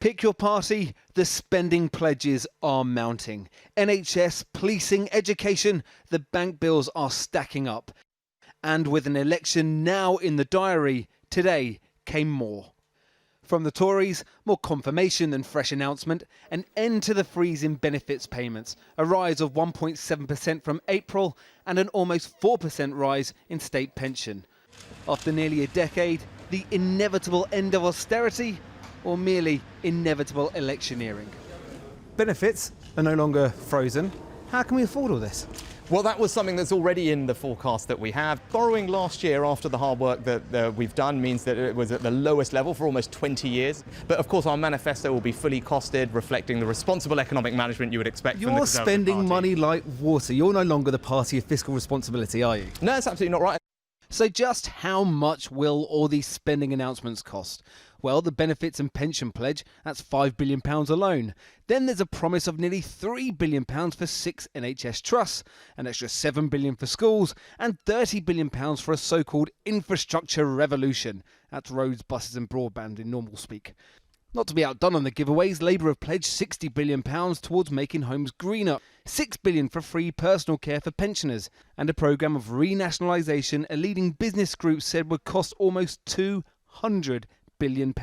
Pick your party, the spending pledges are mounting. NHS, policing, education, the bank bills are stacking up. And with an election now in the diary, today came more. From the Tories, more confirmation than fresh announcement, an end to the freeze in benefits payments, a rise of 1.7% from April and an almost 4% rise in state pension. After nearly a decade, the inevitable end of austerity, or merely inevitable electioneering? Benefits are no longer frozen. How can we afford all this? Well, that was something that's already in the forecast that we have. Borrowing last year after the hard work that we've done means that it was at the lowest level for almost 20 years. But of course, our manifesto will be fully costed, reflecting the responsible economic management you would expect from the Conservative Party. You're spending money like water. You're no longer the party of fiscal responsibility, are you? No, that's absolutely not right. So just how much will all these spending announcements cost? Well, the benefits and pension pledge, that's £5 billion alone. Then there's a promise of nearly £3 billion for 6 NHS trusts, an extra £7 billion for schools, and £30 billion for a so-called infrastructure revolution. That's roads, buses and broadband in normal speak. Not to be outdone on the giveaways, Labour have pledged £60 billion towards making homes greener, £6 billion for free personal care for pensioners, and a programme of renationalisation a leading business group said would cost almost £200 billion.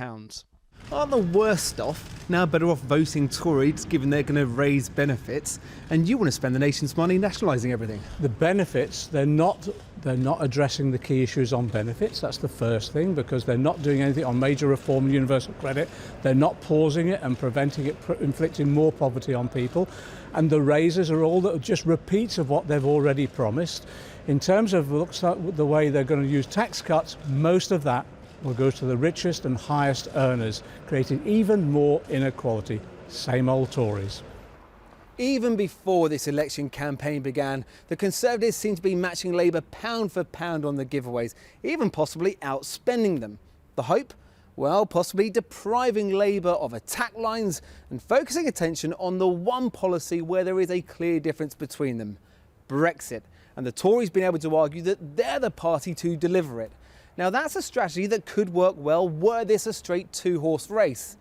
Aren't the worst off now better off voting Tories, given they're going to raise benefits, and you want to spend the nation's money nationalising everything? The benefits, they're not addressing the key issues on benefits. That's the first thing, because they're not doing anything on major reform and universal credit. They're not pausing it and preventing it, inflicting more poverty on people. And the raises are all just repeats of what they've already promised. In terms of the way they're going to use tax cuts, most of that will go to the richest and highest earners, creating even more inequality. Same old Tories. Even before this election campaign began, the Conservatives seem to be matching Labour pound for pound on the giveaways, even possibly outspending them. The hope? Well, possibly depriving Labour of attack lines and focusing attention on the one policy where there is a clear difference between them: Brexit. And the Tories being able to argue that they're the party to deliver it. Now, that's a strategy that could work well were this a straight two-horse race.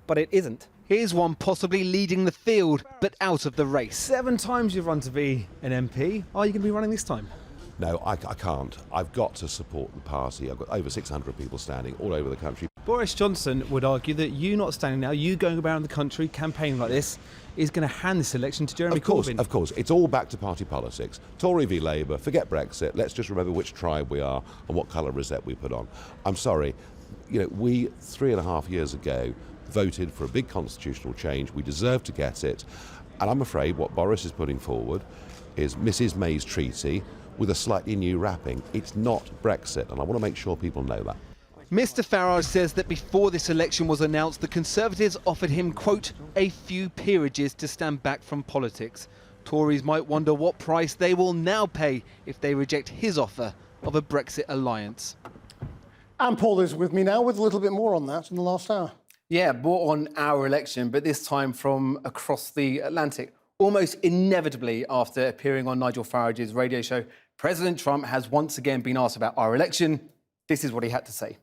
But it isn't. Here's one possibly leading the field, but out of the race. 7 times you've run to be an MP. Are you going to be running this time? No, I can't. I've got to support the party. I've got over 600 people standing all over the country. Boris Johnson would argue that you not standing now, you going around the country campaigning like this, is going to hand this election to Jeremy Corbyn. Of course. It's all back to party politics. Tory v Labour, forget Brexit. Let's just remember which tribe we are and what colour rosette we put on. I'm sorry, we 3.5 years ago voted for a big constitutional change. We deserve to get it. And I'm afraid what Boris is putting forward is Mrs May's treaty with a slightly new wrapping. It's not Brexit, and I want to make sure people know that. Mr Farage says that before this election was announced, the Conservatives offered him, quote, a few peerages to stand back from politics. Tories might wonder what price they will now pay if they reject his offer of a Brexit alliance. And Paul is with me now with a little bit more on that in the last hour. Yeah, more on our election, but this time from across the Atlantic. Almost inevitably, after appearing on Nigel Farage's radio show, President Trump has once again been asked about our election. This is what he had to say.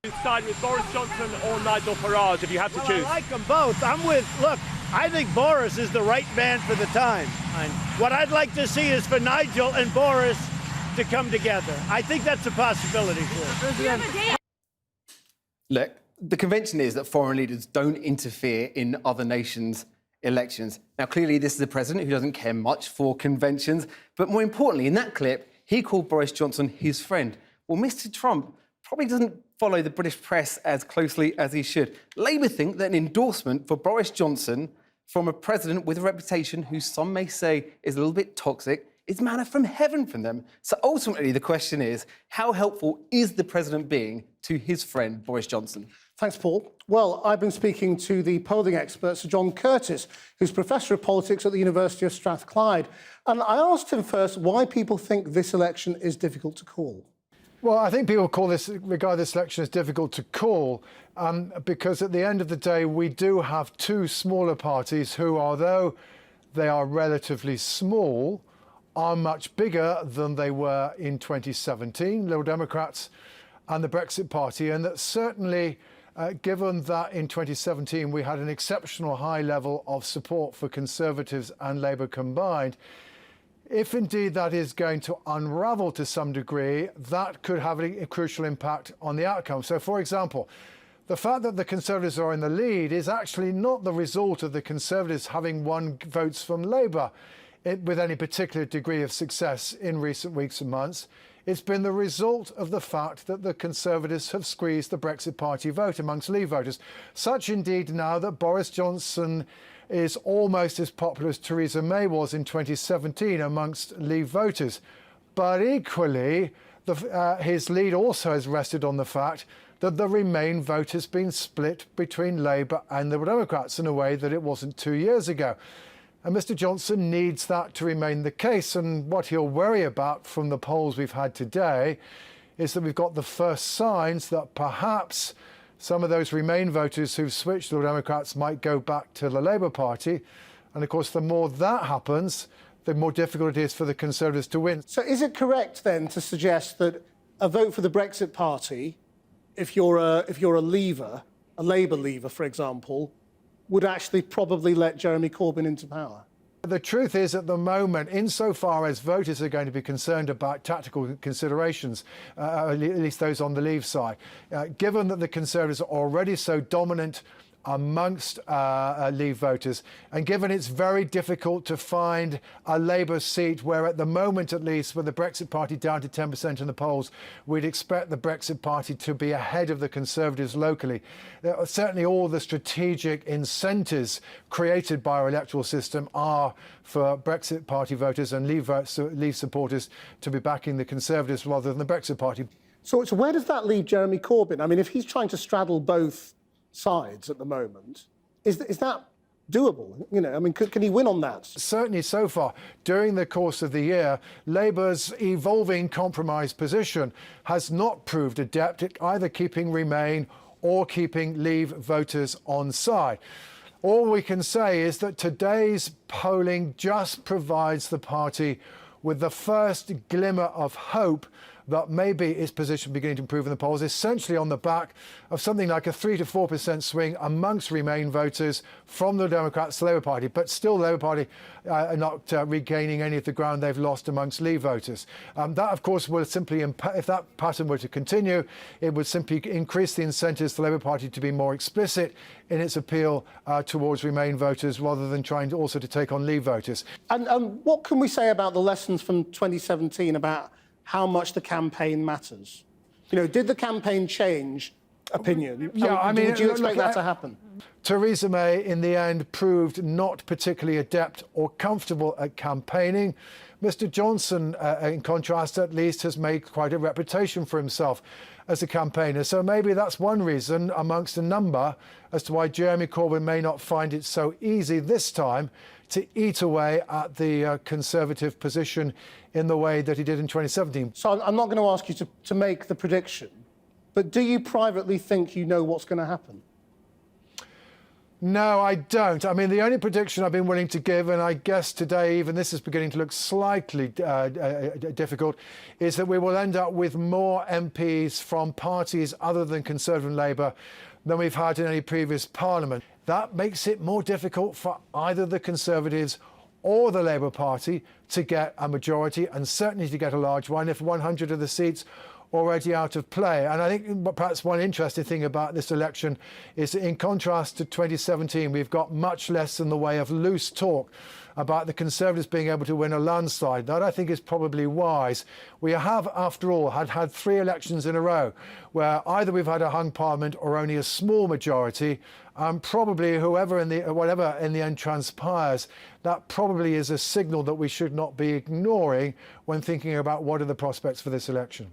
You side with Boris Johnson or Nigel Farage if you have to choose? I like them both. Look, I think Boris is the right man for the time. And what I'd like to see is for Nigel and Boris to come together. I think that's a possibility for us. Look, the convention is that foreign leaders don't interfere in other nations' elections. Now, clearly, this is a president who doesn't care much for conventions. But more importantly, in that clip, he called Boris Johnson his friend. Well, Mr Trump probably doesn't follow the British press as closely as he should. Labour think that an endorsement for Boris Johnson from a president with a reputation who some may say is a little bit toxic is manna from heaven from them. So ultimately, the question is, how helpful is the president being to his friend, Boris Johnson? Thanks, Paul. Well, I've been speaking to the polling expert, Sir John Curtis, who's Professor of Politics at the University of Strathclyde. And I asked him first why people think this election is difficult to call. Well, I think people regard this election as difficult to call because at the end of the day, we do have 2 smaller parties who, although they are relatively small, are much bigger than they were in 2017, Liberal Democrats and the Brexit Party, and that certainly given that in 2017 we had an exceptional high level of support for Conservatives and Labour combined. If indeed that is going to unravel to some degree, that could have a crucial impact on the outcome. So, for example, the fact that the Conservatives are in the lead is actually not the result of the Conservatives having won votes from Labour with any particular degree of success in recent weeks and months. It's been the result of the fact that the Conservatives have squeezed the Brexit Party vote amongst Leave voters. Such indeed now that Boris Johnson is almost as popular as Theresa May was in 2017 amongst Leave voters. But equally, his lead also has rested on the fact that the Remain vote has been split between Labour and the Democrats in a way that it wasn't 2 years ago. And Mr Johnson needs that to remain the case. And what he'll worry about from the polls we've had today is that we've got the first signs that perhaps some of those Remain voters who've switched to the Democrats might go back to the Labour Party. And of course, the more that happens, the more difficult it is for the Conservatives to win. So is it correct then to suggest that a vote for the Brexit Party, if you're a leaver, a Labour leaver, for example, would actually probably let Jeremy Corbyn into power? The truth is, at the moment, insofar as voters are going to be concerned about tactical considerations, at least those on the Leave side, given that the Conservatives are already so dominant amongst Leave voters, and given it's very difficult to find a Labour seat where, at the moment at least, with the Brexit Party down to 10% in the polls, we'd expect the Brexit Party to be ahead of the Conservatives locally. Certainly all the strategic incentives created by our electoral system are for Brexit Party voters and Leave supporters to be backing the Conservatives rather than the Brexit Party. So where does that leave Jeremy Corbyn? I mean, if he's trying to straddle both sides at the moment, is that doable? You know, I mean, can he win on that? Certainly so far. During the course of the year, Labour's evolving compromise position has not proved adept at either keeping Remain or keeping Leave voters on side. All we can say is that today's polling just provides the party with the first glimmer of hope that maybe its position beginning to improve in the polls, essentially on the back of something like a 3 to 4% swing amongst Remain voters from the Democrats to the Labour Party. But still, the Labour Party are not regaining any of the ground they've lost amongst Leave voters. That, of course, will simply, if that pattern were to continue, it would simply increase the incentives for the Labour Party to be more explicit in its appeal towards Remain voters rather than trying to also to take on Leave voters. And what can we say about the lessons from 2017 about how much the campaign matters? You know, did the campaign change opinion? Yeah, I mean, would you expect that to happen? Theresa May, in the end, proved not particularly adept or comfortable at campaigning. Mr Johnson, in contrast, at least, has made quite a reputation for himself as a campaigner. So maybe that's one reason, amongst a number, as to why Jeremy Corbyn may not find it so easy this time to eat away at the Conservative position in the way that he did in 2017. So I'm not going to ask you to make the prediction, but do you privately think you know what's going to happen? No, I don't. I mean, the only prediction I've been willing to give, and I guess today even this is beginning to look slightly difficult, is that we will end up with more MPs from parties other than Conservative and Labour than we've had in any previous parliament. That makes it more difficult for either the Conservatives or the Labour Party to get a majority, and certainly to get a large one if 100 of the seats already out of play. And I think perhaps one interesting thing about this election is that, in contrast to 2017, we've got much less in the way of loose talk about the Conservatives being able to win a landslide. That, I think, is probably wise. We have, after all, had 3 elections in a row where either we've had a hung parliament or only a small majority. Probably whatever in the end transpires, that probably is a signal that we should not be ignoring when thinking about what are the prospects for this election.